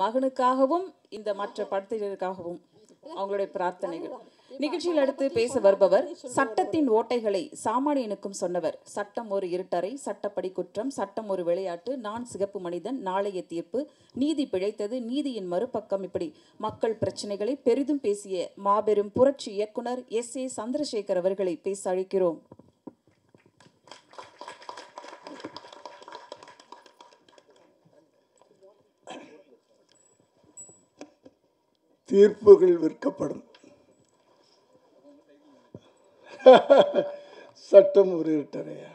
மகனுக்காகவும் இந்த மற்ற படத்தினருக்காகவும் அவங்களுடைய பிரார்த்தனைகள். நிகழ்ச்சியில் அடுத்து பேச வருபவர் சட்டத்தின் ஓட்டைகளை சாமானியனுக்கும் சொன்னவர். சட்டம் ஒரு இருட்டறை, சட்டப்படி குற்றம், சட்டம் ஒரு விளையாட்டு, நான் சிகப்பு மனிதன், நாளைய தீர்ப்பு, நீதி பிழைத்தது, நீதியின் மறுபக்கம், இப்படி மக்கள் பிரச்சனைகளை பெரிதும் பேசிய மாபெரும் புரட்சி இயக்குனர் S.A. சந்திரசேகர் அவர்களை பேச அழைக்கிறோம். தீர்ப்புகள் விற்கப்படும், சட்டம் ஒரு இருட்டறையா?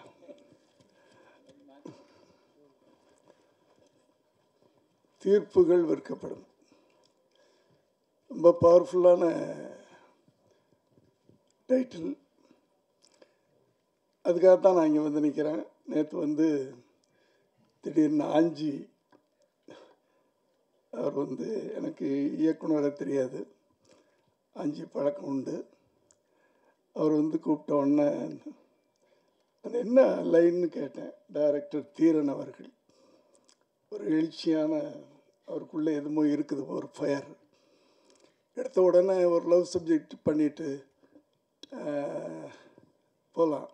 தீர்ப்புகள் விற்கப்படும். ரொம்ப பவர்ஃபுல்லான டைட்டில். அதுக்காகத்தான் நான் இங்கே வந்து நிற்கிறேன். நேற்று வந்து திடீர்னு ஆஞ்சி அவர் வந்து, எனக்கு இயக்குனரை தெரியாது, ஆஞ்சி பழக்கம் உண்டு. அவர் வந்து கூப்பிட்ட உடனே அது என்ன லைன்னு கேட்டேன். டைரக்டர் தீரன் அவர்கள் ஒரு எழுச்சியான, அவருக்குள்ளே எதுமோ இருக்குது, ஒரு ஃபயர். எடுத்த உடனே ஒரு லவ் சப்ஜெக்ட் பண்ணிவிட்டு போகலாம்,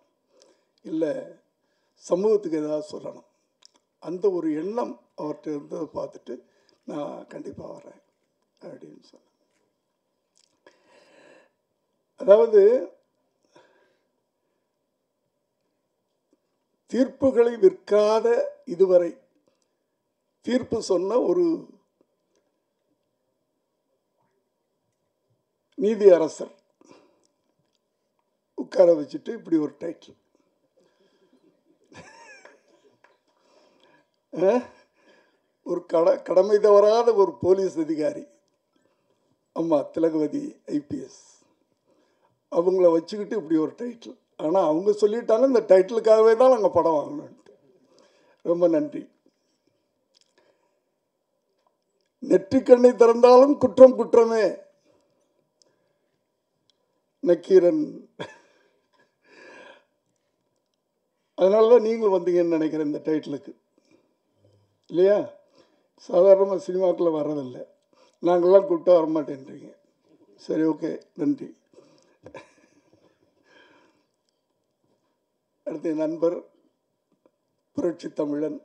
இல்லை சமூகத்துக்கு ஏதாவது சொல்லணும், அந்த ஒரு எண்ணம் அவர்கிட்ட இருந்ததை பார்த்துட்டு நான் கண்டிப்பாக வரேன் அப்படின்னு சொன்னேன். அதாவது தீர்ப்புகளை விற்காத, இதுவரை தீர்ப்பு சொன்ன ஒரு நீதி அரசர் உட்கார வச்சுட்டு இப்படி ஒரு டைட்டில். ஒரு கடமை தவறாத ஒரு போலீஸ் அதிகாரி, அம்மா திலகவதி IPS, அவங்கள வச்சுக்கிட்டு இப்படி ஒரு டைட்டில். ஆனால் அவங்க சொல்லிட்டாங்க இந்த டைட்டிலுக்காகவே தான் நாங்கள் படம் வாங்கணுன்ட்டு. ரொம்ப நன்றி. நெற்றிக்கண்ணை திறந்தாலும் குற்றம் குற்றமே, நக்கீரன். அதனால தான் நீங்களும் வந்தீங்கன்னு நினைக்கிறேன் இந்த டைட்டிலுக்கு, இல்லையா? சாதாரணமாக சினிமாக்குள்ளே வர்றதில்லை. நாங்கள்லாம் கூப்பிட்டா வரமாட்டேன்றீங்க. சரி, ஓகே, நன்றி. அடுத்த நண்பர் புரட்சி தமிழன்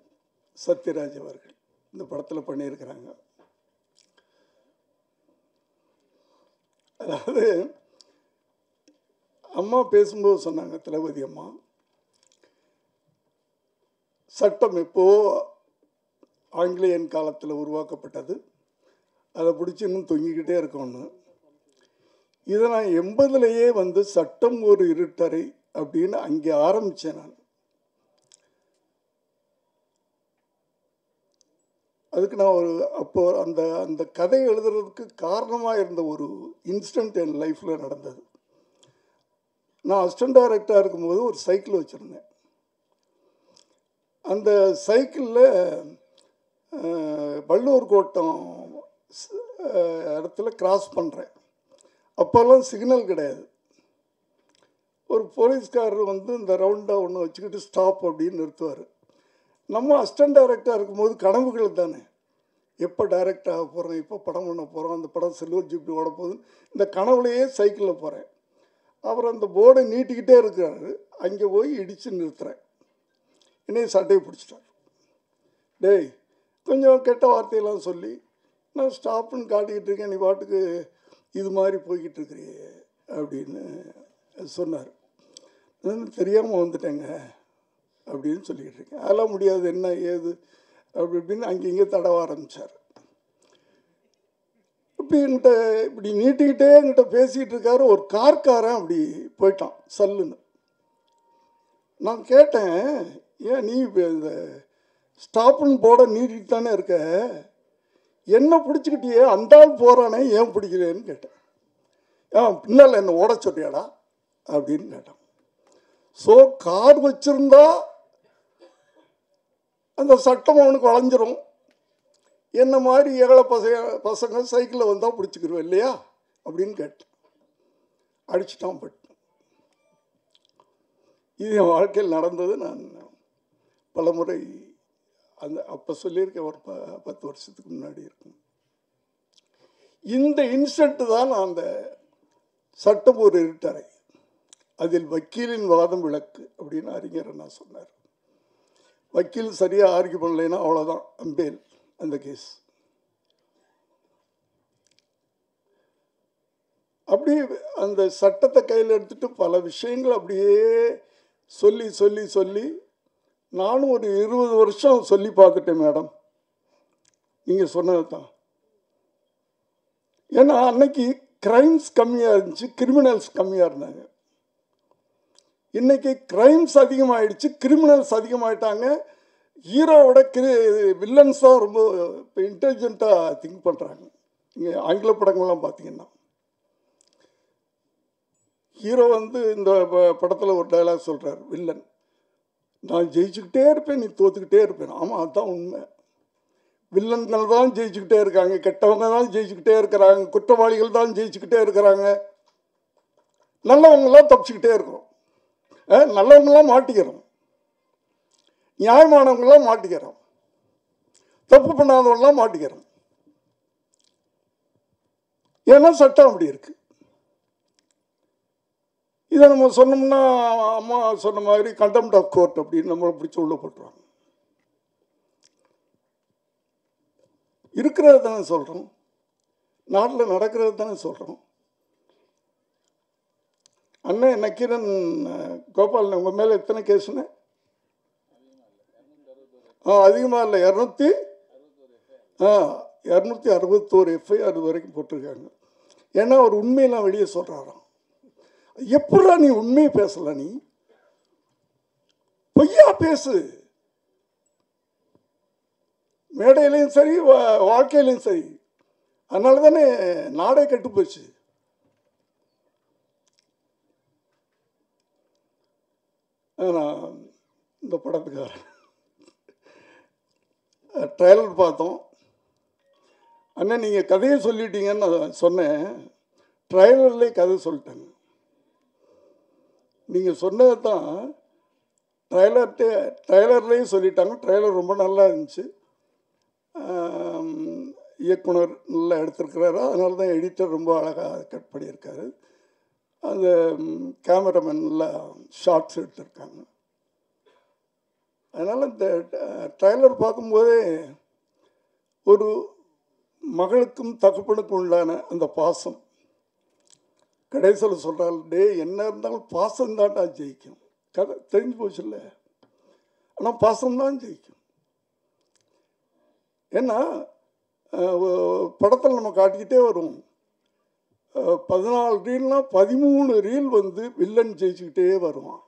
சத்யராஜ் அவர்கள் இந்த படத்தில் பண்ணியிருக்கிறாங்க. அதாவது அம்மா பேசும்போது சொன்னாங்க, திலகவதி அம்மா, சட்டம் எப்போ ஆங்கிலேயன் காலத்தில் உருவாக்கப்பட்டது, அதை பிடிச்சி இன்னும் தொங்கிக்கிட்டே இருக்கோன்னு. இதை நான் 80லேயே வந்து சட்டம் ஒரு இருட்டறை அப்படின்னு அங்கே ஆரம்பித்தேன் நான். அதுக்கு நான் ஒரு அப்போ அந்த அந்த கதை எழுதுறதுக்கு காரணமாக இருந்த ஒரு இன்சிடெண்ட் என் லைஃப்பில் நடந்தது. நான் அசிஸ்டன்ட் டைரக்டராக இருக்கும்போது ஒரு சைக்கிள் வச்சுருந்தேன். அந்த சைக்கிளில் வள்ளுவர் கோட்டம் இடத்துல கிராஸ் பண்ணுறேன். அப்போல்லாம் சிக்னல் கிடையாது. ஒரு போலீஸ்காரர் வந்து இந்த ரவுண்டாக ஒன்று வச்சுக்கிட்டு ஸ்டாப் அப்படின்னு நிறுத்துவார். நம்ம அசிஸ்டன்ட் டைரக்டராக இருக்கும்போது கனவுகள் தானே, எப்போ டைரக்ட் ஆக போகிறோம், எப்போ படம் பண்ண போகிறோம், அந்த படம் சில்வர் ஜூப்ளி ஓட போகுது, இந்த கனவுலையே சைக்கிளில் போகிறேன். அவர் அந்த போர்டை நீட்டிக்கிட்டே இருக்கிறாரு. அங்கே போய் இடித்து நிறுத்துகிறேன். என்னையும் சட்டையை பிடிச்சிட்டார். டேய், கொஞ்சம் கெட்ட வார்த்தையெல்லாம் சொல்லி நான் ஸ்டாப்புன்னு காட்டிக்கிட்டு இருக்கேன், நீ பாட்டுக்கு இது மாதிரி போய்கிட்டு இருக்கிறியே அப்படின்னு சொன்னார். தெரியாமல் வந்துட்டேங்க அப்படின்னு சொல்லிக்கிட்டு இருக்கேன். அதெல்லாம் முடியாது, என்ன ஏது அப்படி இப்படின்னு அங்கே இங்கே தடவ ஆரம்பித்தார். இப்போ என்கிட்ட இப்படி நீட்டிக்கிட்டே என்கிட்ட பேசிகிட்டு இருக்காரு. ஒரு கார்காரன் அப்படி போயிட்டான் சல்லுன்னு. நான் கேட்டேன், ஏன் நீ இந்த ஸ்டாப்புன்னு போட நீட்டிட்டு தானே இருக்க, என்ன பிடிச்சிக்கிட்டியே, அந்த ஆள் போகிறானே ஏன் பிடிக்கிறேன்னு கேட்டேன். பின்னால் என்ன ஓட சொல்றியாடா அப்படின்னு கேட்டான். ஸோ கார் வச்சுருந்தா அந்த சட்டம் அவனுக்கு வளைஞ்சிரும். என்ன மாதிரி ஏழை பசங்க சைக்கிளில் வந்தால் பிடிச்சிக்கிருவேன் இல்லையா அப்படின்னு கேட்டேன். அடிச்சுட்டான் பட்டு. இது என் வாழ்க்கையில் நடந்தது. நான் பல முறை அந்த அப்போ சொல்லியிருக்கேன், ஒரு 10 வருஷத்துக்கு முன்னாடி இருக்கும். இந்த இன்சிடென்ட் தான் அந்த சட்டம் ஒரு இருட்டறை, அதில் வக்கீலின் வாதம் விளக்கு அப்படின்னு அறிஞர் என்ன சொன்னார். வக்கீல் சரியாக ஆர்கியூ பண்ணலைன்னா அவ்வளோதான், அம்பேல் அந்த கேஸ். அப்படி அந்த சட்டத்தை கையில் எடுத்துட்டு பல விஷயங்கள் அப்படியே சொல்லி சொல்லி சொல்லி நானும் ஒரு 20 வருஷம் சொல்லி பார்த்துட்டேன் மேடம், நீங்கள் சொன்னது தான். ஏன்னா அன்னைக்கு கிரைம்ஸ் கம்மியாக இருந்துச்சு, கிரிமினல்ஸ் கம்மியாக இருந்தாங்க. இன்னைக்கு கிரைம்ஸ் அதிகமாகிடுச்சு, கிரிமினல்ஸ் அதிகமாகிட்டாங்க. ஹீரோவோட வில்லன்ஸ் தான் ரொம்ப இப்போ இன்டெலிஜென்ட்டாக திங்க் பண்ணுறாங்க. நீங்கள் ஆங்கில படங்கள்லாம் பார்த்தீங்கன்னா ஹீரோ வந்து இந்த படத்தில் ஒரு டைலாக் சொல்கிறார், வில்லன் நான் ஜெயிச்சுக்கிட்டே இருப்பேன், நீ தோத்துக்கிட்டே இருப்பேன். ஆமாம், அதுதான் உண்மை. வில்லன்கள் தான் ஜெயிச்சுக்கிட்டே இருக்காங்க, கெட்டவங்க தான் ஜெயிச்சுக்கிட்டே இருக்கிறாங்க, குற்றவாளிகள் தான் ஜெயிச்சுக்கிட்டே இருக்கிறாங்க, நல்லவங்களாம் தப்பிச்சுக்கிட்டே இருக்கிறோம். நல்லவங்களாம் மாட்டிக்கிறோம், நியாயமானவங்களாம் மாட்டிக்கிறோம், தப்பு பண்ணாதவங்களாம் மாட்டிக்கிறோம். ஏன்னா சட்டம் அப்படி இருக்கு. இதை நம்ம சொன்னோம்னா அம்மா சொன்ன மாதிரி கண்டெம்ட் ஆஃப் கோர்ட் அப்படின்னு நம்மளை பிடிச்சி உள்ள போட்டுருவாங்க. இருக்கிறது தானே சொல்கிறோம், நாட்டில் நடக்கிறது தானே சொல்கிறோம். அண்ணன் நக்கீரன் கோபாலன் உங்கள் மேலே எத்தனை கேஸுன்னு? அதிகமாக இல்லை, 261 எஃப்ஐஆர் இது வரைக்கும் போட்டிருக்காங்க. ஏன்னா ஒரு உண்மையெல்லாம் வெளியே சொல்கிறாராம். எப்படா நீ உண்மையை பேசல, நீ பொய்யா பேசு, மேடையிலையும் சரி வாழ்க்கையிலையும் சரி. அதனால தானே நாடே கெட்டு போச்சு. இந்த படத்துக்காக ட்ரைலர் பார்த்தோம். அண்ணன் நீங்கள் கதையை சொல்லிட்டீங்கன்னு நான் சொன்னேன், ட்ரைலர்லேயே கதை சொல்லிட்டேங்க. நீங்கள் சொன்னது தான் ட்ரைலர்லேயும் சொல்லிட்டாங்க. ட்ரைலர் ரொம்ப நல்லா இருந்துச்சு, இயக்குனர் நல்லா எடுத்திருக்கிறாரு. அதனால தான் எடிட்டர் ரொம்ப அழகாக கட் பண்ணியிருக்காரு. அந்த கேமராமேன் நல்லா ஷார்ட்ஸ் எடுத்திருக்காங்க. அதனால் இந்த ட்ரைலர் பார்க்கும்போதே ஒரு மகளுக்கும் தகப்பனுக்கும் உண்டான அந்த பாசம், கடைசியில் சொல்கிறாள், டே என்ன இருந்தாலும் பாசம்தான்டா ஜெயிக்கும். கதை தெரிஞ்சு போச்சு இல்லை, ஆனால் பாசம்தான் ஜெயிக்கும். ஏன்னா படத்தில் நம்ம காட்டிக்கிட்டே வரும், 14 ரீல்னா 13 ரீல் வந்து வில்லன் ஜெயிச்சுக்கிட்டே வருவான்.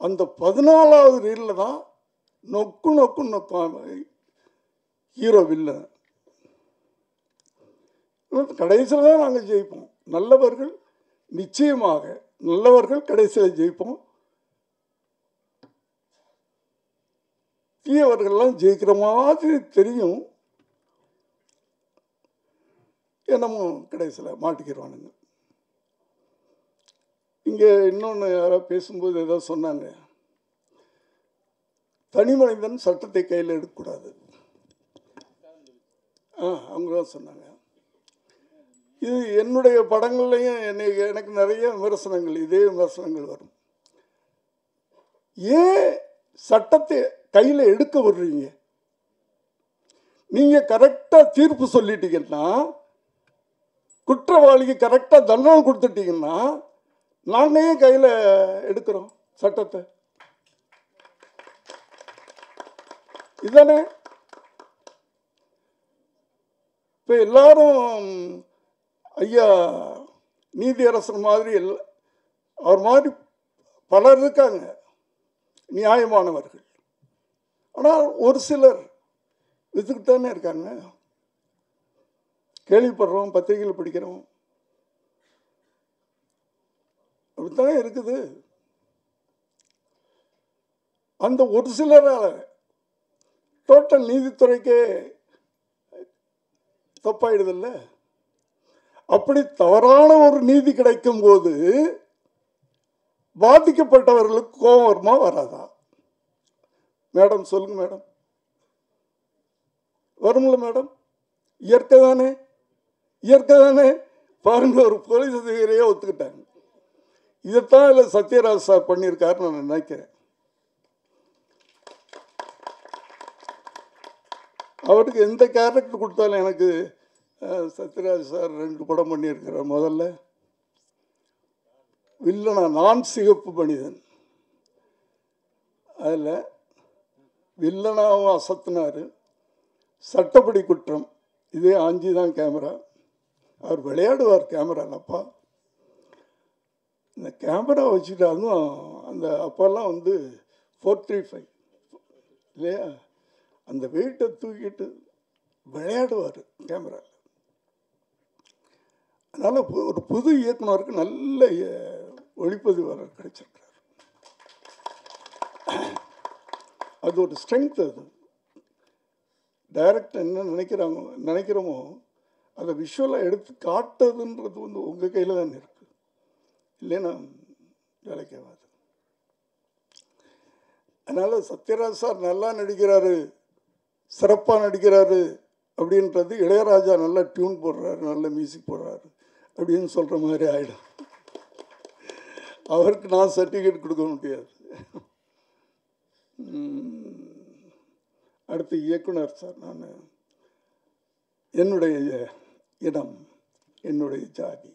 அந்த 14வது ரீலில் தான் நொக்கு நொக்கு நொக்காம ஹீரோ வில்லன். கடைசியில் தான் நாங்கள் ஜெயிப்போம். நல்லவர்கள் நிச்சயமாக, நல்லவர்கள் கடைசியில் ஜெயிப்போம். தீயவர்கள்லாம் ஜெயிக்கிற மாதிரி தெரியும், என்னமோ கடைசியில் மாட்டிக்கிறவானுங்க. இங்கே இன்னொன்று யாரோ பேசும்போது ஏதோ சொன்னாங்க, தனி மனிதன் சட்டத்தை கையில் எடுக்கக்கூடாது. அவங்க தான் சொன்னாங்க. இது என்னுடைய படங்கள்லையும் எனக்கு நிறைய விமர்சனங்கள், இதே விமர்சனங்கள் வரும். ஏன் சட்டத்தை கையில் எடுக்க விடுறீங்க? நீங்கள் கரெக்டாக தீர்ப்பு சொல்லிட்டீங்கன்னா, குற்றவாளிக்கு கரெக்டாக தண்டனை கொடுத்துட்டீங்கன்னா, நாங்கள் ஏன் கையில் எடுக்கிறோம் சட்டத்தை? இதுதானே இப்போ எல்லாரும் ஐயா நீதியரசர் மாதிரி அவர் மாதிரி பலர் இருக்காங்க நியாயமானவர்கள். ஆனால் ஒரு சிலர் வித்துக்கிட்டு தானே இருக்காங்க. கேள்விப்படுறோம், பத்திரிகையில் படிக்கிறோம், அப்படித்தானே இருக்குது. அந்த ஒரு சிலரால் டோட்டல் நீதித்துறைக்கே தப்பாயிடுதில்ல. அப்படி தவறான ஒரு நீதி கிடைக்கும் போது பாதிக்கப்பட்டவர்களுக்கு கோபம் வருமா வராதா? மேடம் சொல்லுங்க மேடம். வரும்ல மேடம், இயற்கை தானே. இயற்கை தானே. பாருங்க, ஒரு போலீஸ் அதிகாரியே ஒத்துக்கிட்டாங்க. இதைத்தான் இல்லை சத்யராஜ் சார் பண்ணியிருக்காருன்னு நான் நினைக்கிறேன். அவருக்கு எந்த கேரக்டர் கொடுத்தாலும் எனக்கு சத்யராஜ் சார் 2 படம் பண்ணியிருக்கிறார். முதல்ல வில்லனா நான் சிகப்பு மனிதன், அதில் வில்லனாவும் அசத்தினார். சட்டப்படி குற்றம், இதே ஆஞ்சி தான் கேமரா. அவர் விளையாடுவார் கேமராலப்பா. இந்த கேமரா வச்சுட்டு அதுவும் அந்த அப்போல்லாம் 435 இல்லையா, அந்த வெயிட்டை தூக்கிட்டு விளையாடுவார் கேமராவில். அதனால் ஒரு புது இயக்குனருக்கு நல்ல ஒளிப்பதிவாளர் கிடைச்சிருக்கிறார். அது ஒரு ஸ்ட்ரென்த். அது டைரக்டர் என்ன நினைக்கிறோமோ அதை விஷுவலாக எடுத்து காட்டுறதுன்றது உங்கள் கையில் தான் இருக்குது. இல்லைன்னா வேலைக்கு ஆகாது. அதனால் சத்யராஜ் சார் நல்லா நடிக்கிறாரு, சிறப்பாக நடிக்கிறாரு அப்படின்றது இளையராஜா நல்லா டியூன் போடுறாரு, நல்ல மியூசிக் போடுறாரு அப்படின்னு சொல்கிற மாதிரி ஆகிடும். அவருக்கு நான் சர்டிஃபிகேட் கொடுக்க முடியாது. அடுத்து இயக்குனர் சார். நான் என்னுடைய இனம், என்னுடைய ஜாதி,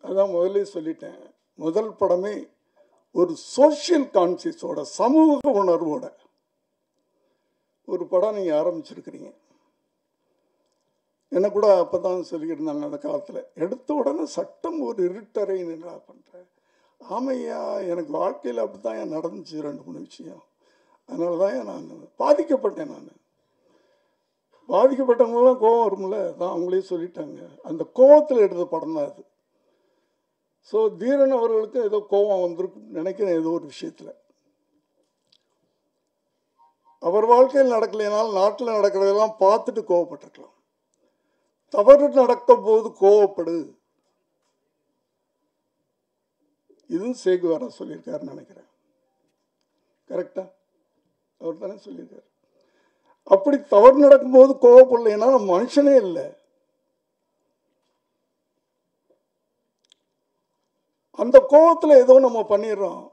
அதான் முதல்ல சொல்லிட்டேன். முதல் படமே ஒரு சோஷியல் கான்சியஸோட, சமூக உணர்வோட ஒரு படம் நீங்கள் ஆரம்பிச்சிருக்கிறீங்க. என்ன கூட அப்போ தான் சொல்லிக்கிட்டு இருந்தாங்க அந்த காலத்தில், எடுத்த உடனே சட்டம் ஒரு இருட்டறைன்னு என்ன பண்ணுறேன். ஆமையா, எனக்கு வாழ்க்கையில் அப்படி தான் ஏன் நடந்துச்சு 2-3 விஷயம். அதனால தான் நான் பாதிக்கப்பட்டேன். நான் பாதிக்கப்பட்டவங்களாம் கோபம் வரும்ல, தான் அவங்களே சொல்லிட்டாங்க. அந்த கோபத்தில் எடுத்த படம் தான் அது. ஸோ தீரன் அவர்களுக்கு ஏதோ கோபம் வந்திருக்குன்னு நினைக்கிறேன். ஏதோ ஒரு விஷயத்தில் அவர் வாழ்க்கையில் நடக்கலைனாலும் நாட்டில் நடக்கிறதெல்லாம் பார்த்துட்டு கோவப்பட்டிருக்கலாம். தவறு நடக்கும் போது கோவப்படு, இதுவும் சேகுவாரா சொல்லியிருக்காருன்னு நினைக்கிறேன். கரெக்டா? அவர் தானே சொல்லியிருக்காரு. அப்படி தவறு நடக்கும்போது கோவப்படலைன்னா நம்ம மனுஷனே இல்லை. அந்த கோபத்தில் ஏதோ நம்ம பண்ணிடுறோம்.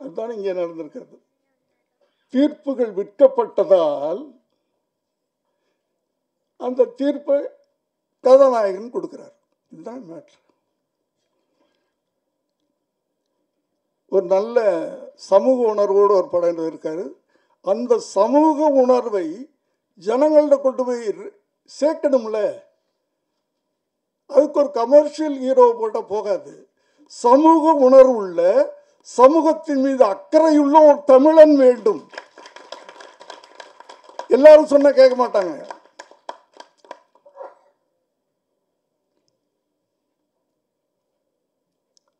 அதுதான் இங்கே நடந்திருக்கிறது. தீர்ப்புகள் விற்கப்பட்டதால் அந்த தீர்ப்பை கதாநாயகன் கொடுக்கிறார். இதுதான் மேட்ரு. ஒரு நல்ல சமூக உணர்வோடு ஒரு படம் இருக்காரு. அந்த சமூக உணர்வை ஜனங்கள்கிட்ட கொண்டு போய் சேர்க்கணும்ல. அதுக்கு ஒரு கமர்ஷியல் ஹீரோ போட்டால் போகாது. சமூக உணர்வு உள்ள, சமூகத்தின் மீது அக்கறையுள்ள ஒரு தமிழன் வேண்டும். எல்லாரும் சொன்னா கேட்க மாட்டாங்க.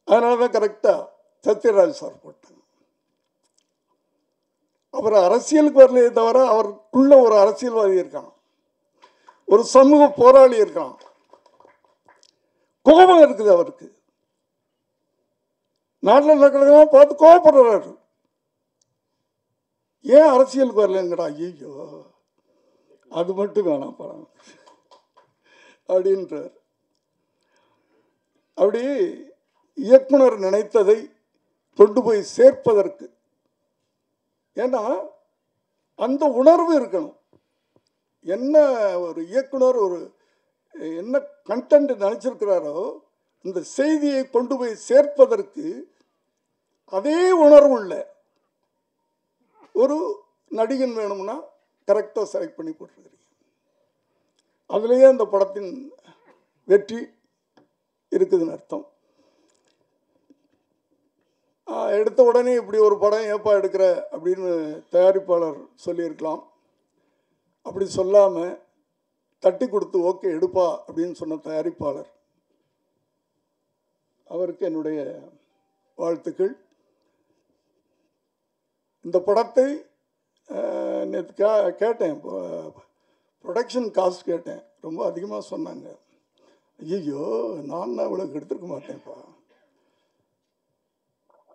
அதனாலதான் கரெக்டா சத்யராஜ் சார் போட்டாங்க. அவர் அரசியலுக்கு வரலையே தவிர அவருக்குள்ள ஒரு அரசியல்வாதி இருக்கான், ஒரு சமூக போராளி இருக்கான். கோபம் இருக்குது அவருக்கு. நாட்டில் நடக்கிறதெல்லாம் பார்த்து கோபப்படுறாரு. ஏன் அரசியலுக்கு வரலங்கடா? ஐயோ, அது மட்டும் வேணாம் படம் அப்படின்றார். அப்படி இயக்குனர் நினைத்ததை கொண்டு போய் சேர்ப்பதற்கு, ஏன்னா அந்த உணர்வு இருக்கணும். என்ன ஒரு இயக்குனர் ஒரு என்ன கண்டென்ட் நினைச்சிருக்கிறாரோ இந்த செய்தியை கொண்டு போய் சேர்ப்பதற்கு அதே உணர்வு உள்ள ஒரு நடிகன் வேணும்னா கரெக்டாக செலக்ட் பண்ணி போட்டிருக்கிறீங்க. அதுலேயே அந்த படத்தின் வெற்றி இருக்குதுன்னு அர்த்தம். எடுத்த உடனே இப்படி ஒரு படம் ஏப்பா எடுக்கிற அப்படின்னு தயாரிப்பாளர் சொல்லியிருக்கலாம். அப்படி சொல்லாமல் தட்டி கொடுத்து ஓகே எடுப்பா அப்படின்னு சொன்ன தயாரிப்பாளர் அவருக்கு என்னுடைய வாழ்த்துக்கள். இந்த படத்தை நேற்று கேட்டேன், ப்ரொடக்ஷன் காஸ்ட் கேட்டேன். ரொம்ப அதிகமாக சொன்னாங்க. ஐயோ, நான் இவ்வளோ எடுத்துருக்க மாட்டேன்ப்பா,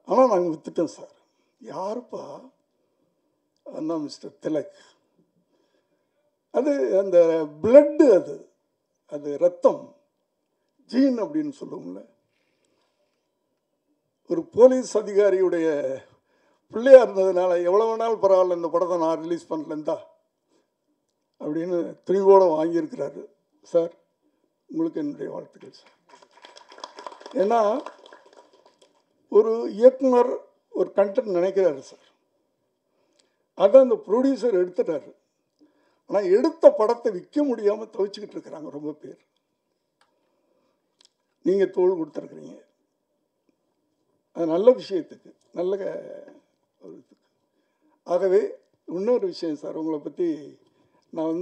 ஆனால் நாங்கள் விற்றுட்டோம் சார். யாருப்பா? அண்ணா மிஸ்டர் திலக். அது அந்த பிளட்டு, அது அது ரத்தம், ஜீன் அப்படின்னு சொல்லுவோம்ல. ஒரு போலீஸ் அதிகாரியுடைய பிள்ளையாக இருந்ததுனால எவ்வளோ வேணாலும் பரவாயில்ல, இந்த படத்தை நான் ரிலீஸ் பண்ணலந்தா அப்படின்னு துணிவோடு வாங்கியிருக்கிறாரு. சார், உங்களுக்கு என்னுடைய வாழ்த்துக்கள் சார். ஏன்னா ஒரு இயக்குனர் ஒரு கண்டென்ட் நினைக்கிறாரு சார், அதை அந்த ப்ரொடியூசர் எடுத்துட்டாரு. ஆனால் எடுத்த படத்தை விற்க முடியாமல் தவிச்சுக்கிட்டு இருக்கிறாங்க ரொம்ப பேர். நீங்கள் தோள் கொடுத்துருக்குறீங்க, அது நல்ல விஷயத்துக்கு, நல்ல ஒரு இதுக்கு. ஆகவே இன்னொரு விஷயம் சார், உங்களை பற்றி நான்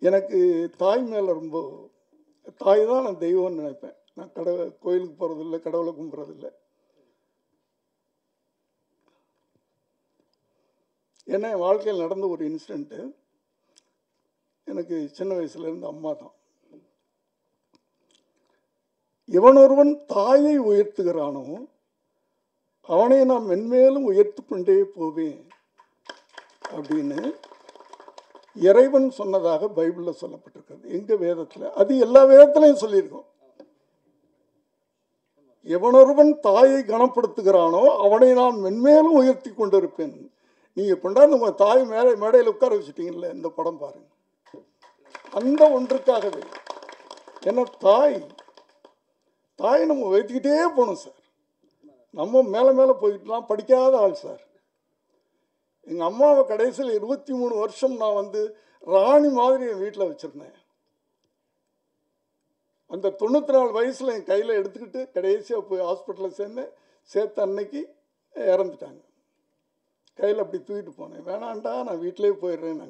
எனக்கு தாய் மேலே ரொம்ப, தாய் தான் நான் தெய்வம்னு நினைப்பேன். நான் கோயிலுக்கு போகிறதில்லை, கடவுளை கும்பிட்றதில்லை. ஏன்னா என் வாழ்க்கையில் நடந்த ஒரு இன்சிடெண்ட்டு, எனக்கு சின்ன வயசுலேருந்து அம்மா தான். எவனொருவன் தாயை உயர்த்துகிறானோ அவனை நான் மென்மேலும் உயர்த்து கொண்டே போவேன் அப்படின்னு இறைவன் சொன்னதாக பைபிளில் சொல்லப்பட்டிருக்கிறது, எங்கள் வேதத்தில். அது எல்லா வேதத்திலையும் சொல்லியிருக்கோம். எவனொருவன் தாயை கனப்படுத்துகிறானோ அவனை நான் மென்மேலும் உயர்த்தி கொண்டிருப்பேன். நீங்கள் கொண்டாந்து உங்கள் தாய் மேடையில் உட்கார வச்சுட்டீங்கல்ல, இந்த படம் பாருங்க. அந்த ஒன்றுக்காகவே, ஏன்னா தாய் நம்ம வைத்துக்கிட்டே போகணும் சார். நம்ம மேலே மேலே போய்கிட்டுலாம் படிக்காத ஆள் சார். எங்கள் அம்மாவை கடைசியில் 23 வருஷம் நான் ராணி மாதிரி என் வீட்டில் வச்சுருந்தேன். அந்த 94 வயசில் என் கையில் எடுத்துக்கிட்டு கடைசியாக போய் ஹாஸ்பிட்டலில் சேர்த்த அன்னைக்கு இறந்துட்டாங்க. கையில் அப்படி தூக்கிட்டு போனேன். வேணாண்டா, நான் வீட்டிலே போயிடுறேன்.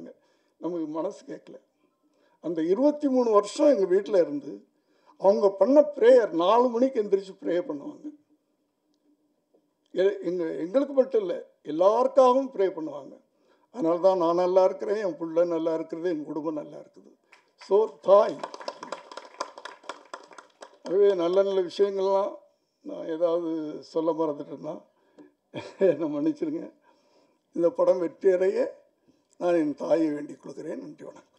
நமக்கு மனசு கேட்கல. அந்த 23 வருஷம் எங்கள் வீட்டில் இருந்து அவங்க பண்ண ப்ரேயர், 4 மணிக்கு எந்திரிச்சு ப்ரே பண்ணுவாங்க. எங்களுக்கு மட்டும் இல்லை, எல்லாருக்காகவும் ப்ரே பண்ணுவாங்க. அதனால தான் நான் நல்லா இருக்கிறேன், என் பிள்ளை நல்லா இருக்கிறது, என் குடும்பம் நல்லா இருக்குது. ஸோ தாய். அதுவே நல்ல நல்ல விஷயங்கள்லாம் நான் ஏதாவது சொல்ல மறந்துட்டேன்னா என்னை மன்னிச்சிருங்க. இந்த படம் வெற்றியடைய நான் என் தாயை வேண்டிக் கொள்கிறேன். நன்றி, வணக்கம்.